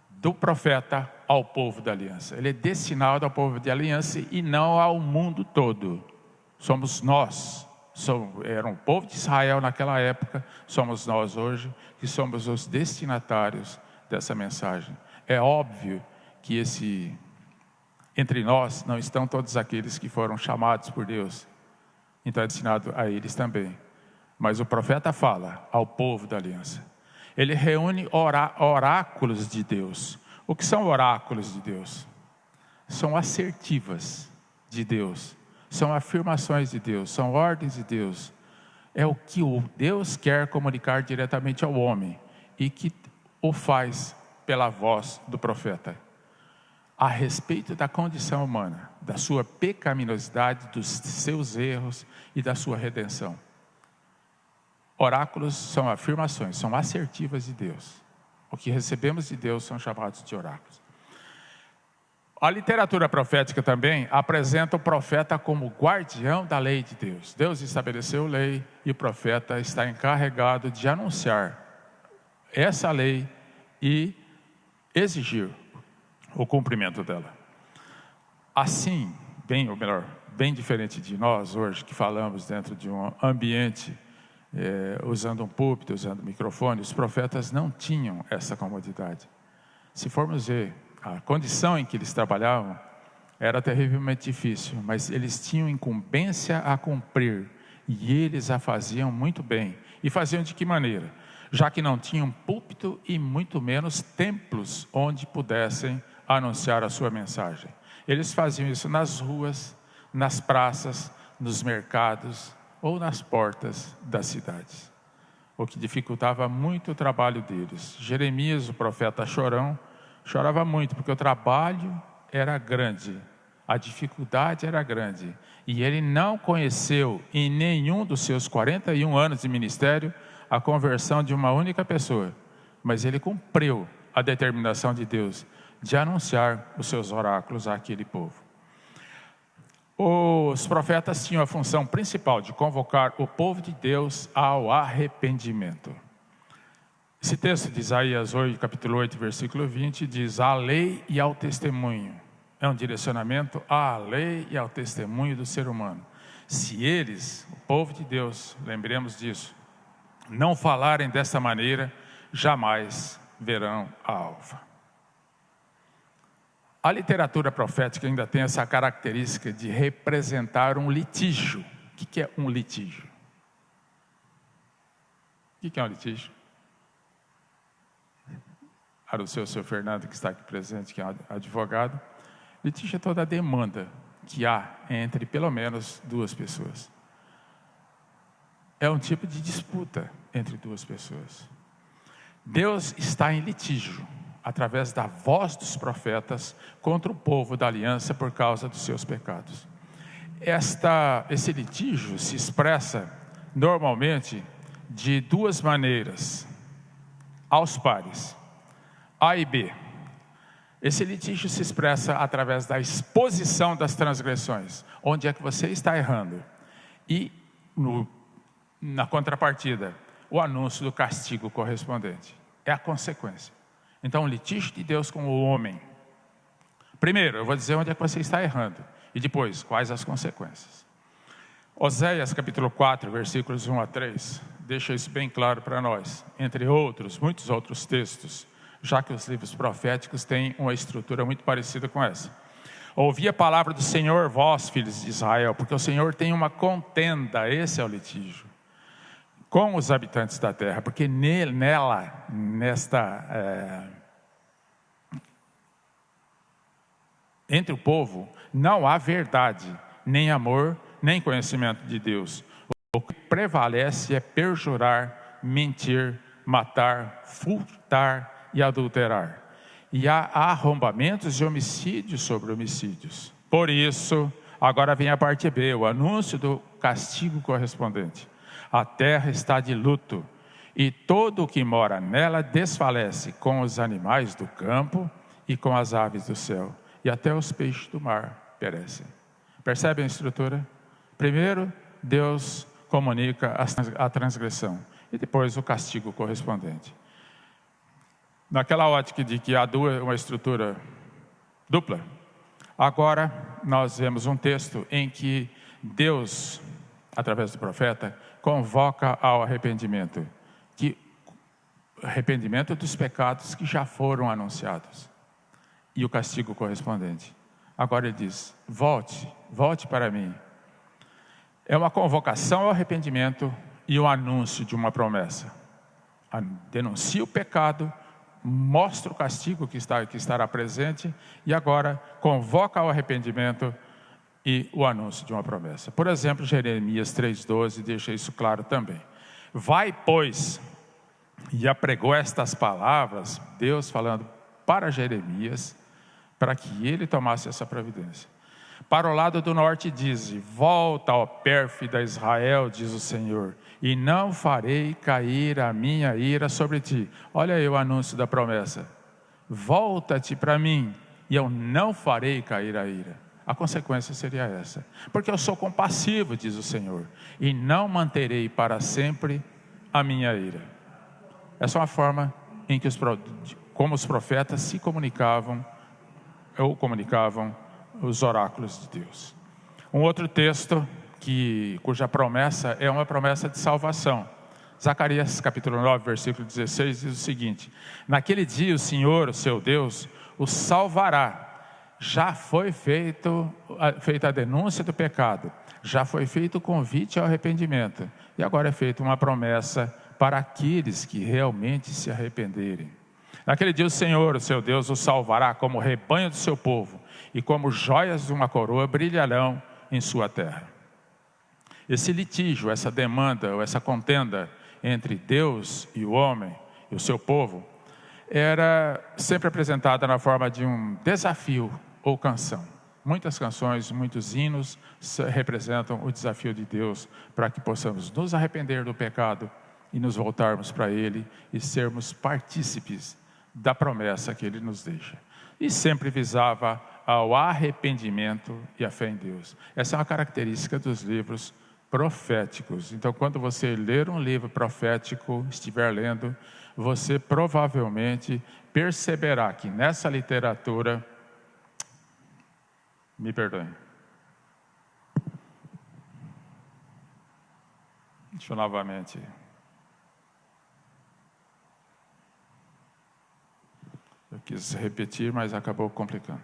do profeta ao povo da aliança. Ele é destinado ao povo de aliança e não ao mundo todo. Somos nós, era um povo de Israel naquela época, somos nós hoje, que somos os destinatários dessa mensagem. É óbvio que entre nós não estão todos aqueles que foram chamados por Deus, então é destinado a eles também. Mas o profeta fala ao povo da aliança. Ele reúne oráculos de Deus. O que são oráculos de Deus? São assertivas de Deus. São afirmações de Deus. São ordens de Deus. É o que o Deus quer comunicar diretamente ao homem. E que o faz pela voz do profeta. A respeito da condição humana. Da sua pecaminosidade, dos seus erros e da sua redenção. Oráculos são afirmações, são assertivas de Deus. O que recebemos de Deus são chamados de oráculos. A literatura profética também apresenta o profeta como guardião da lei de Deus. Deus estabeleceu lei e o profeta está encarregado de anunciar essa lei e exigir o cumprimento dela. Assim, bem diferente de nós hoje, que falamos dentro de um ambiente usando um púlpito, usando microfone, os profetas não tinham essa comodidade. Se formos ver, a condição em que eles trabalhavam era terrivelmente difícil, mas eles tinham incumbência a cumprir, e eles a faziam muito bem. E faziam de que maneira? Já que não tinham púlpito e muito menos templos onde pudessem anunciar a sua mensagem. Eles faziam isso nas ruas, nas praças, nos mercados, ou nas portas das cidades, o que dificultava muito o trabalho deles. Jeremias, o profeta chorão, chorava muito, porque o trabalho era grande, a dificuldade era grande, e ele não conheceu em nenhum dos seus 41 anos de ministério a conversão de uma única pessoa, mas ele cumpriu a determinação de Deus de anunciar os seus oráculos àquele povo. Os profetas tinham a função principal de convocar o povo de Deus ao arrependimento. Esse texto de Isaías 8, capítulo 8, versículo 20, diz: à lei e ao testemunho. É um direcionamento à lei e ao testemunho do ser humano. Se eles, o povo de Deus, lembremos disso, não falarem dessa maneira, jamais verão a alva. A literatura profética ainda tem essa característica de representar um litígio. O que é um litígio? O que é um litígio? Para o seu Fernando, que está aqui presente, que é advogado. Litígio é toda a demanda que há entre pelo menos duas pessoas. É um tipo de disputa entre duas pessoas. Deus está em litígio, através da voz dos profetas, contra o povo da aliança por causa dos seus pecados. Esse litígio se expressa normalmente de duas maneiras, aos pares, A e B. Esse litígio se expressa através da exposição das transgressões, onde é que você está errando, e na contrapartida, o anúncio do castigo correspondente. É a consequência. Então, o litígio de Deus com o homem. Primeiro, eu vou dizer onde é que você está errando. E depois, quais as consequências. Oséias, capítulo 4, versículos 1 a 3, deixa isso bem claro para nós. Entre outros, muitos outros textos, já que os livros proféticos têm uma estrutura muito parecida com essa. Ouvi a palavra do Senhor, vós, filhos de Israel, porque o Senhor tem uma contenda, esse é o litígio, com os habitantes da terra, porque entre o povo não há verdade, nem amor, nem conhecimento de Deus. O que prevalece é perjurar, mentir, matar, furtar e adulterar. E há arrombamentos e homicídios sobre homicídios. Por isso, agora vem a parte B, o anúncio do castigo correspondente. A terra está de luto, e todo o que mora nela desfalece, com os animais do campo e com as aves do céu. E até os peixes do mar perecem. Percebem a estrutura? Primeiro, Deus comunica a transgressão, e depois o castigo correspondente. Naquela ótica de que há uma estrutura dupla, agora nós vemos um texto em que Deus, através do profeta, convoca ao arrependimento, arrependimento dos pecados que já foram anunciados, e o castigo correspondente. Agora ele diz: volte para mim. É uma convocação ao arrependimento e o anúncio de uma promessa. Denuncia o pecado, mostra o castigo que estará presente, e agora convoca ao arrependimento e o anúncio de uma promessa. Por exemplo, Jeremias 3,12 deixa isso claro também. Vai, pois, e apregou estas palavras, Deus falando para Jeremias, para que ele tomasse essa providência. Para o lado do norte diz: volta, ó pérfida Israel, diz o Senhor, e não farei cair a minha ira sobre ti. Olha aí o anúncio da promessa. Volta-te para mim, e eu não farei cair a ira. A consequência seria essa: porque eu sou compassivo, diz o Senhor, e não manterei para sempre a minha ira. Essa é uma forma em que como os profetas se comunicavam, ou comunicavam os oráculos de Deus. Um outro texto cuja promessa é uma promessa de salvação. Zacarias capítulo 9, versículo 16 diz o seguinte: naquele dia o Senhor, o seu Deus, o salvará. Já foi feita a denúncia do pecado, já foi feito o convite ao arrependimento, e agora é feita uma promessa para aqueles que realmente se arrependerem. Naquele dia o Senhor, o seu Deus, o salvará como rebanho do seu povo, e como joias de uma coroa brilharão em sua terra. Esse litígio, essa demanda, ou essa contenda entre Deus e o homem, e o seu povo, era sempre apresentada na forma de um desafio ou canção. Muitas canções, muitos hinos representam o desafio de Deus para que possamos nos arrepender do pecado e nos voltarmos para Ele e sermos partícipes da promessa que Ele nos deixa. E sempre visava ao arrependimento e a fé em Deus. Essa é uma característica dos livros proféticos. Então, quando você ler um livro profético, estiver lendo, você provavelmente perceberá que nessa literatura... Me perdoem. Deixa eu novamente... Eu quis repetir, mas acabou complicando.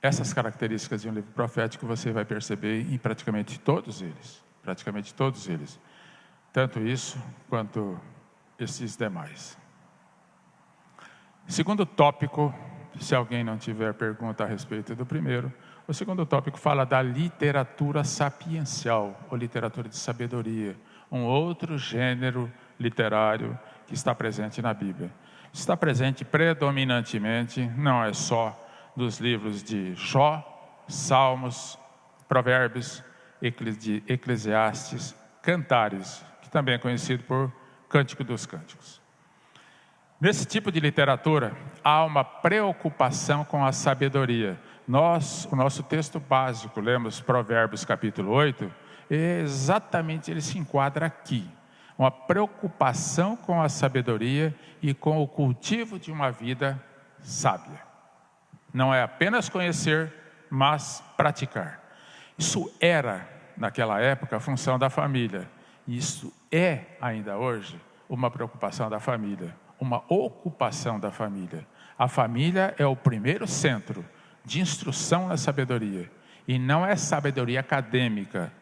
Essas características de um livro profético você vai perceber em praticamente todos eles. Praticamente todos eles. Tanto isso quanto esses demais. Segundo tópico, se alguém não tiver pergunta a respeito do primeiro, o segundo tópico fala da literatura sapiencial, ou literatura de sabedoria, um outro gênero literário que está presente na Bíblia. Está presente predominantemente, não é só dos livros de Jó, Salmos, Provérbios, de Eclesiastes, Cantares, que também é conhecido por Cântico dos Cânticos. Nesse tipo de literatura, há uma preocupação com a sabedoria. O nosso texto básico, lemos Provérbios capítulo 8, exatamente ele se enquadra aqui. Uma preocupação com a sabedoria e com o cultivo de uma vida sábia. Não é apenas conhecer, mas praticar. Isso era, naquela época, a função da família. E isso é, ainda hoje, uma preocupação da família, uma ocupação da família. A família é o primeiro centro de instrução na sabedoria. E não é sabedoria acadêmica,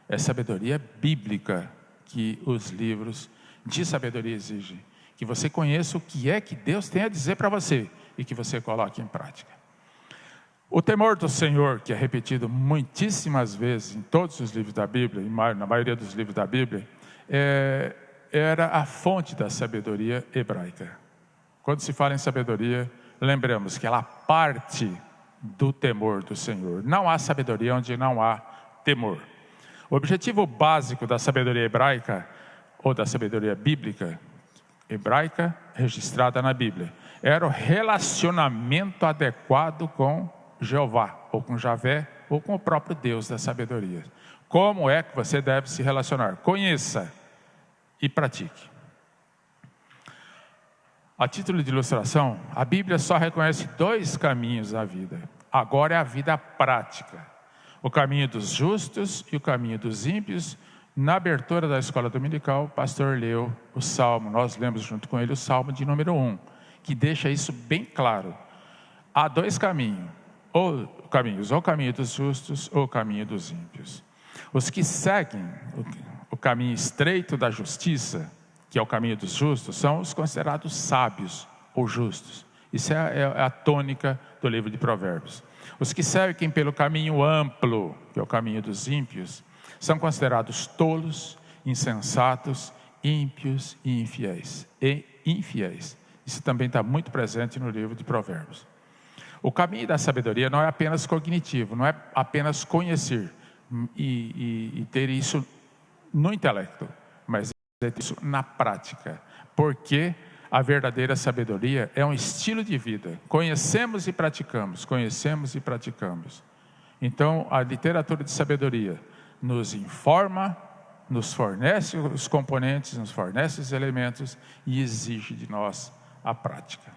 é sabedoria bíblica que os livros de sabedoria exigem. Que você conheça o que é que Deus tem a dizer para você e que você coloque em prática. O temor do Senhor, que é repetido muitíssimas vezes em todos os livros da Bíblia, na maioria dos livros da Bíblia, era a fonte da sabedoria hebraica. Quando se fala em sabedoria, lembramos que ela parte do temor do Senhor. Não há sabedoria onde não há temor. O objetivo básico da sabedoria hebraica, ou da sabedoria bíblica, hebraica registrada na Bíblia, era o relacionamento adequado com Jeová, ou com Javé, ou com o próprio Deus da sabedoria. Como é que você deve se relacionar? Conheça e pratique. A título de ilustração, a Bíblia só reconhece 2 caminhos na vida. Agora é a vida prática. O caminho dos justos e o caminho dos ímpios. Na abertura da escola dominical, o pastor leu o Salmo, nós lemos junto com ele o Salmo de número 1, que deixa isso bem claro. Há 2 caminhos, ou o caminho dos justos ou o caminho dos ímpios. Os que seguem o caminho estreito da justiça, que é o caminho dos justos, são os considerados sábios ou justos. Isso é a tônica do livro de Provérbios. Os que seguem pelo caminho amplo, que é o caminho dos ímpios, são considerados tolos, insensatos, ímpios e infiéis. Isso também está muito presente no livro de Provérbios. O caminho da sabedoria não é apenas cognitivo, não é apenas conhecer e ter isso no intelecto, mas é isso na prática, porque a verdadeira sabedoria é um estilo de vida. Conhecemos e praticamos. Então, a literatura de sabedoria nos informa, nos fornece os componentes, nos fornece os elementos e exige de nós a prática.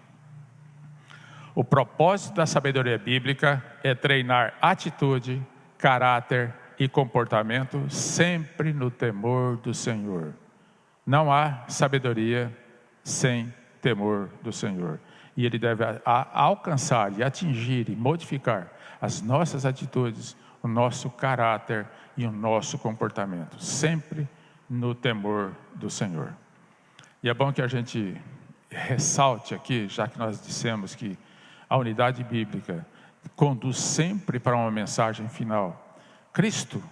O propósito da sabedoria bíblica é treinar atitude, caráter e comportamento sempre no temor do Senhor. Não há sabedoria sem temor do Senhor. E Ele deve alcançar e atingir e modificar as nossas atitudes, o nosso caráter e o nosso comportamento, sempre no temor do Senhor. E é bom que a gente ressalte aqui, já que nós dissemos que a unidade bíblica conduz sempre para uma mensagem final. Cristo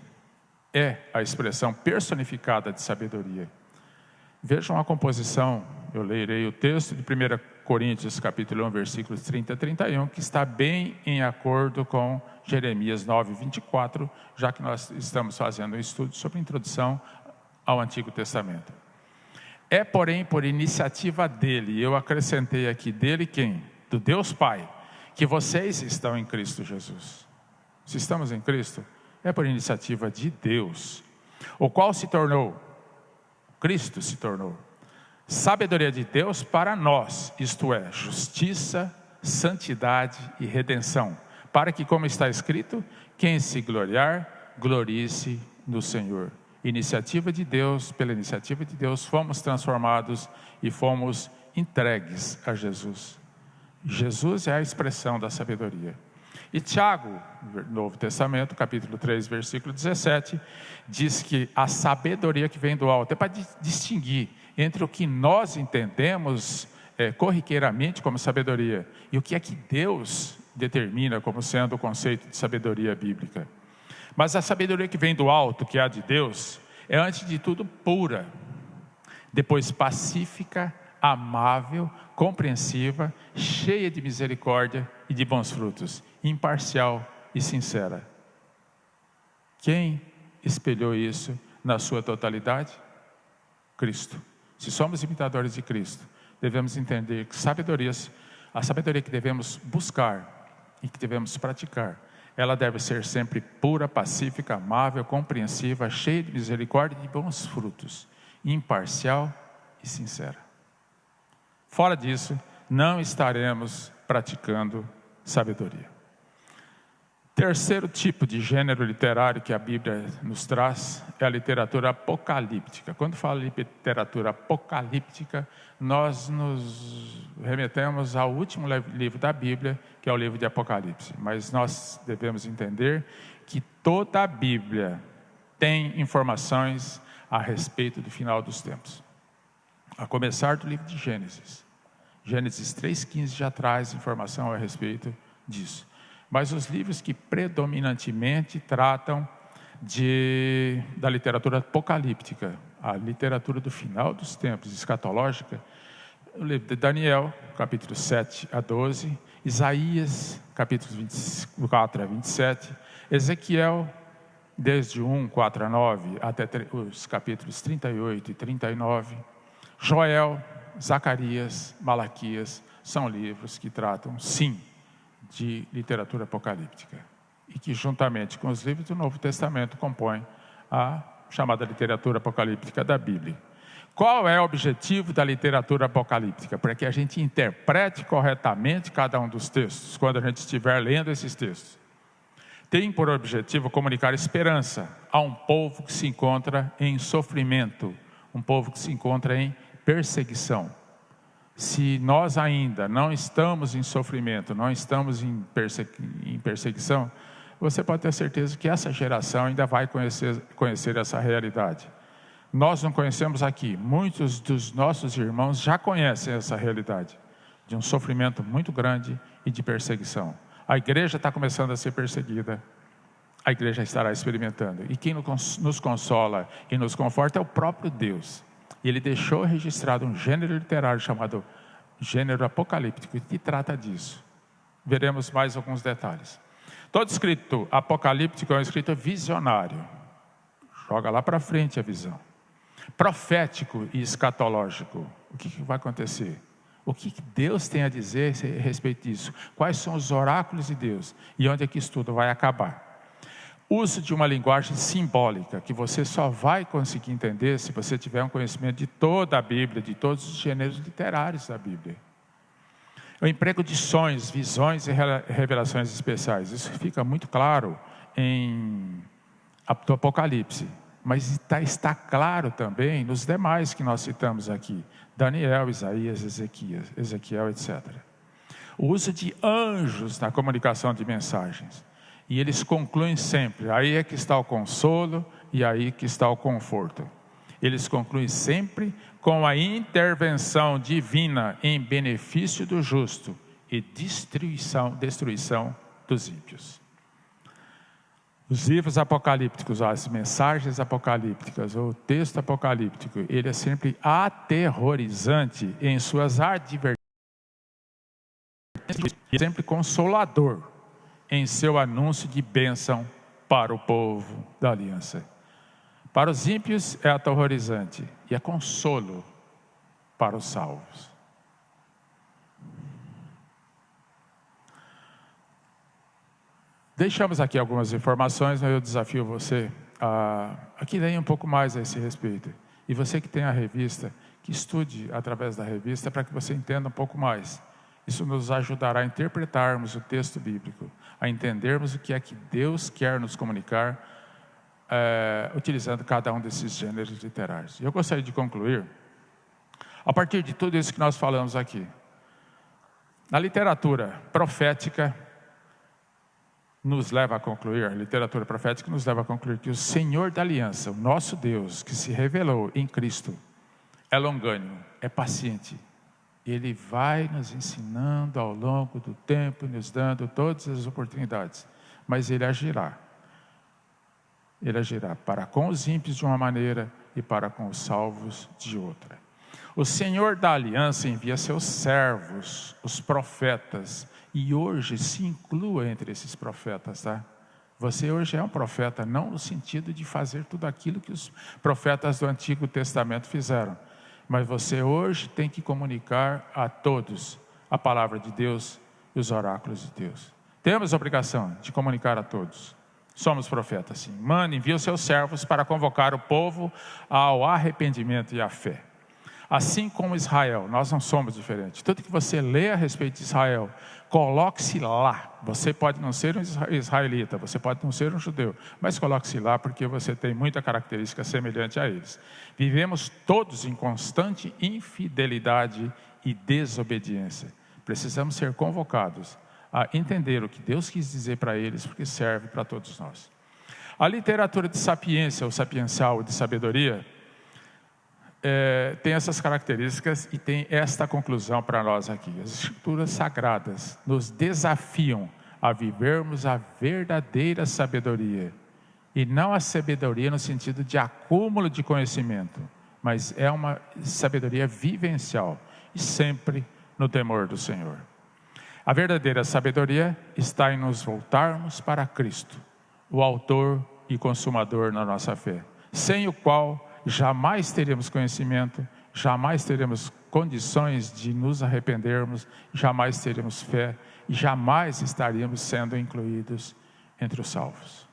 é a expressão personificada de sabedoria. Vejam a composição, eu lerei o texto de 1 Coríntios capítulo 1, versículos 30 a 31, que está bem em acordo com Jeremias 9, 24, já que nós estamos fazendo um estudo sobre a introdução ao Antigo Testamento. É, porém, por iniciativa dele, eu acrescentei aqui, dele quem? Do Deus Pai, que vocês estão em Cristo Jesus. Se estamos em Cristo, é por iniciativa de Deus, o qual Cristo se tornou sabedoria de Deus para nós, isto é, justiça, santidade e redenção, para que, como está escrito, quem se gloriar, glorie-se no Senhor. Iniciativa de Deus, pela iniciativa de Deus, fomos transformados e fomos entregues a Jesus. Jesus é a expressão da sabedoria. E Tiago, Novo Testamento, capítulo 3, versículo 17, diz que a sabedoria que vem do alto é para distinguir entre o que nós entendemos corriqueiramente como sabedoria e o que é que Deus determina como sendo o conceito de sabedoria bíblica. Mas a sabedoria que vem do alto, que é a de Deus, é antes de tudo pura, depois pacífica, amável, compreensiva, cheia de misericórdia e de bons frutos, imparcial e sincera. Quem espelhou isso na sua totalidade? Cristo. Se somos imitadores de Cristo, devemos entender que a sabedoria que devemos buscar e que devemos praticar, ela deve ser sempre pura, pacífica, amável, compreensiva, cheia de misericórdia e de bons frutos, imparcial e sincera. Fora disso, não estaremos praticando sabedoria. Terceiro tipo de gênero literário que a Bíblia nos traz é a literatura apocalíptica. Quando fala de literatura apocalíptica, nós nos remetemos ao último livro da Bíblia, que é o livro de Apocalipse. Mas nós devemos entender que toda a Bíblia tem informações a respeito do final dos tempos. A começar do livro de Gênesis. Gênesis 3,15 já traz informação a respeito disso. Mas os livros que predominantemente tratam da literatura apocalíptica, a literatura do final dos tempos, escatológica, o livro de Daniel, capítulo 7 a 12, Isaías, capítulos 24 a 27, Ezequiel, desde 1, 4 a 9, até os capítulos 38 e 39, Joel, Zacarias, Malaquias, são livros que tratam, sim, de literatura apocalíptica. E que, juntamente com os livros do Novo Testamento, compõem a chamada literatura apocalíptica da Bíblia. Qual é o objetivo da literatura apocalíptica? Para que a gente interprete corretamente cada um dos textos, quando a gente estiver lendo esses textos. Tem por objetivo comunicar esperança a um povo que se encontra em sofrimento, um povo que se encontra em perseguição. Se nós ainda não estamos em sofrimento, não estamos em perseguição, você pode ter certeza que essa geração ainda vai conhecer essa realidade. Nós não conhecemos aqui, muitos dos nossos irmãos já conhecem essa realidade, de um sofrimento muito grande e de perseguição. A igreja está começando a ser perseguida, a igreja estará experimentando. E quem nos consola e nos conforta é o próprio Deus. E Ele deixou registrado um gênero literário chamado gênero apocalíptico, que trata disso. Veremos mais alguns detalhes. Todo escrito apocalíptico é um escrito visionário. Joga lá para frente a visão. Profético e escatológico. O que vai acontecer? O que Deus tem a dizer a respeito disso? Quais são os oráculos de Deus? E onde é que isso tudo vai acabar? Uso de uma linguagem simbólica, que você só vai conseguir entender se você tiver um conhecimento de toda a Bíblia, de todos os gêneros literários da Bíblia. O emprego de sonhos, visões e revelações especiais. Isso fica muito claro do Apocalipse. Mas está claro também nos demais que nós citamos aqui. Daniel, Isaías, Ezequiel, etc. O uso de anjos na comunicação de mensagens. E eles concluem sempre, aí é que está o consolo e aí que está o conforto. Eles concluem sempre com a intervenção divina em benefício do justo e destruição dos ímpios. Os livros apocalípticos, as mensagens apocalípticas, o texto apocalíptico, ele é sempre aterrorizante em suas advertências, sempre consolador em seu anúncio de bênção para o povo da aliança. Para os ímpios é aterrorizante e é consolo para os salvos. Deixamos aqui algumas informações, mas eu desafio você a que leia um pouco mais a esse respeito. E você que tem a revista, que estude através da revista para que você entenda um pouco mais. Isso nos ajudará a interpretarmos o texto bíblico, a entendermos o que é que Deus quer nos comunicar, utilizando cada um desses gêneros literários. Eu gostaria de concluir, a partir de tudo isso que nós falamos aqui. A literatura profética nos leva a concluir, a literatura profética nos leva a concluir que o Senhor da aliança, o nosso Deus, que se revelou em Cristo, é longânimo, é paciente. Ele vai nos ensinando ao longo do tempo, nos dando todas as oportunidades. Mas Ele agirá. Ele agirá para com os ímpios de uma maneira e para com os salvos de outra. O Senhor da aliança envia seus servos, os profetas, e hoje se inclua entre esses profetas, tá? Você hoje é um profeta, não no sentido de fazer tudo aquilo que os profetas do Antigo Testamento fizeram. Mas você hoje tem que comunicar a todos a palavra de Deus e os oráculos de Deus. Temos a obrigação de comunicar a todos. Somos profetas, sim. Envia os seus servos para convocar o povo ao arrependimento e à fé. Assim como Israel, nós não somos diferentes. Tudo que você lê a respeito de Israel, coloque-se lá. Você pode não ser um israelita, você pode não ser um judeu, mas coloque-se lá porque você tem muita característica semelhante a eles. Vivemos todos em constante infidelidade e desobediência. Precisamos ser convocados a entender o que Deus quis dizer para eles, porque serve para todos nós. A literatura de sapiência, ou sapiencial, ou de sabedoria, tem essas características e tem esta conclusão para nós aqui. As escrituras sagradas nos desafiam a vivermos a verdadeira sabedoria E não a sabedoria no sentido de acúmulo de conhecimento, mas é uma sabedoria vivencial e sempre no temor do Senhor. A verdadeira sabedoria está em nos voltarmos para Cristo, o autor e consumador na nossa fé, sem o qual jamais teremos conhecimento, jamais teremos condições de nos arrependermos, jamais teremos fé e jamais estaríamos sendo incluídos entre os salvos.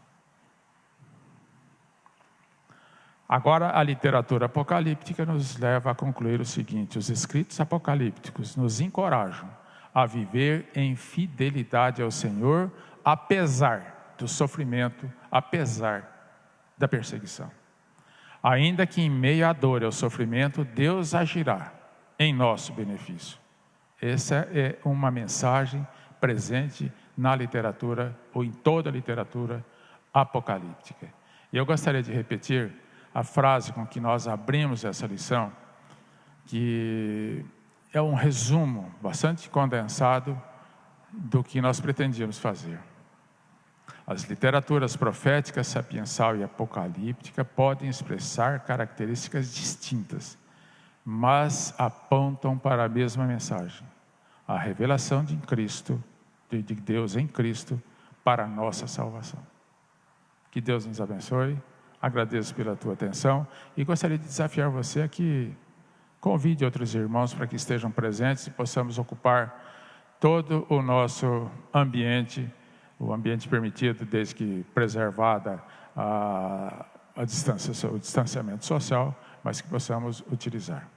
Agora, a literatura apocalíptica nos leva a concluir o seguinte: os escritos apocalípticos nos encorajam a viver em fidelidade ao Senhor, apesar do sofrimento, apesar da perseguição. Ainda que em meio à dor e ao sofrimento, Deus agirá em nosso benefício. Essa é uma mensagem presente na literatura, ou em toda a literatura apocalíptica. E eu gostaria de repetir a frase com que nós abrimos essa lição, que é um resumo bastante condensado do que nós pretendíamos fazer. As literaturas profética, sapiensal e apocalíptica podem expressar características distintas, mas apontam para a mesma mensagem: a revelação de Cristo, de Deus em Cristo, para a nossa salvação. Que Deus nos abençoe. Agradeço pela tua atenção e gostaria de desafiar você a que convide outros irmãos para que estejam presentes e possamos ocupar todo o nosso ambiente, o ambiente permitido, desde que preservada a distância, o distanciamento social, mas que possamos utilizar.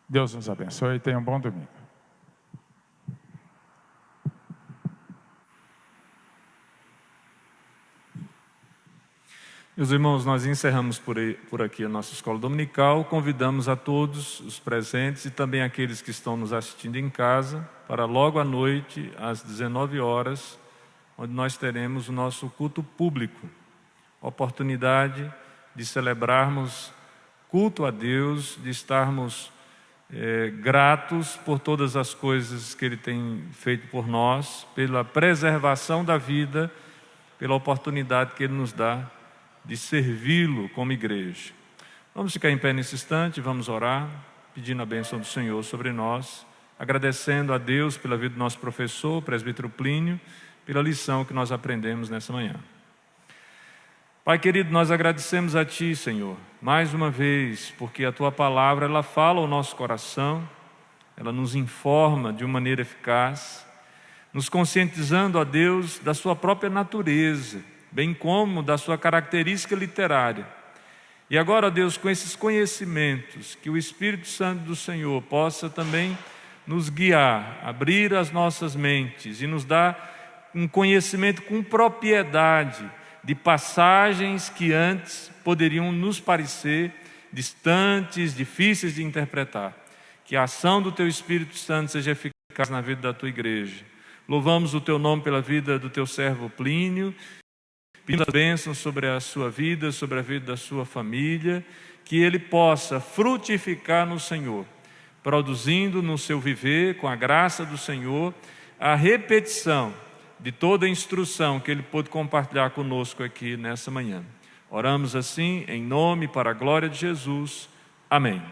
Deus nos abençoe e tenha um bom domingo. Meus irmãos, nós encerramos por aqui a nossa escola dominical. Convidamos a todos os presentes e também aqueles que estão nos assistindo em casa para logo à noite, às 19 horas, onde nós teremos o nosso culto público. Oportunidade de celebrarmos culto a Deus, de estarmos gratos por todas as coisas que Ele tem feito por nós, pela preservação da vida, pela oportunidade que Ele nos dá de servi-lo como igreja. Vamos ficar em pé nesse instante, vamos orar, pedindo a bênção do Senhor sobre nós, agradecendo a Deus pela vida do nosso professor, presbítero Plínio, pela lição que nós aprendemos nessa manhã. Pai querido, nós agradecemos a Ti, Senhor, mais uma vez, porque a Tua palavra, ela fala ao nosso coração, ela nos informa de uma maneira eficaz, nos conscientizando, ó Deus, da Sua própria natureza, bem como da sua característica literária. E agora, Deus, com esses conhecimentos, que o Espírito Santo do Senhor possa também nos guiar, abrir as nossas mentes e nos dar um conhecimento com propriedade de passagens que antes poderiam nos parecer distantes, difíceis de interpretar. Que a ação do Teu Espírito Santo seja eficaz na vida da Tua igreja. Louvamos o Teu nome pela vida do Teu servo Plínio, pedindo a bênção sobre a sua vida, sobre a vida da sua família, que ele possa frutificar no Senhor, produzindo no seu viver, com a graça do Senhor, a repetição de toda a instrução que ele pôde compartilhar conosco aqui nessa manhã. Oramos assim, em nome e para a glória de Jesus. Amém.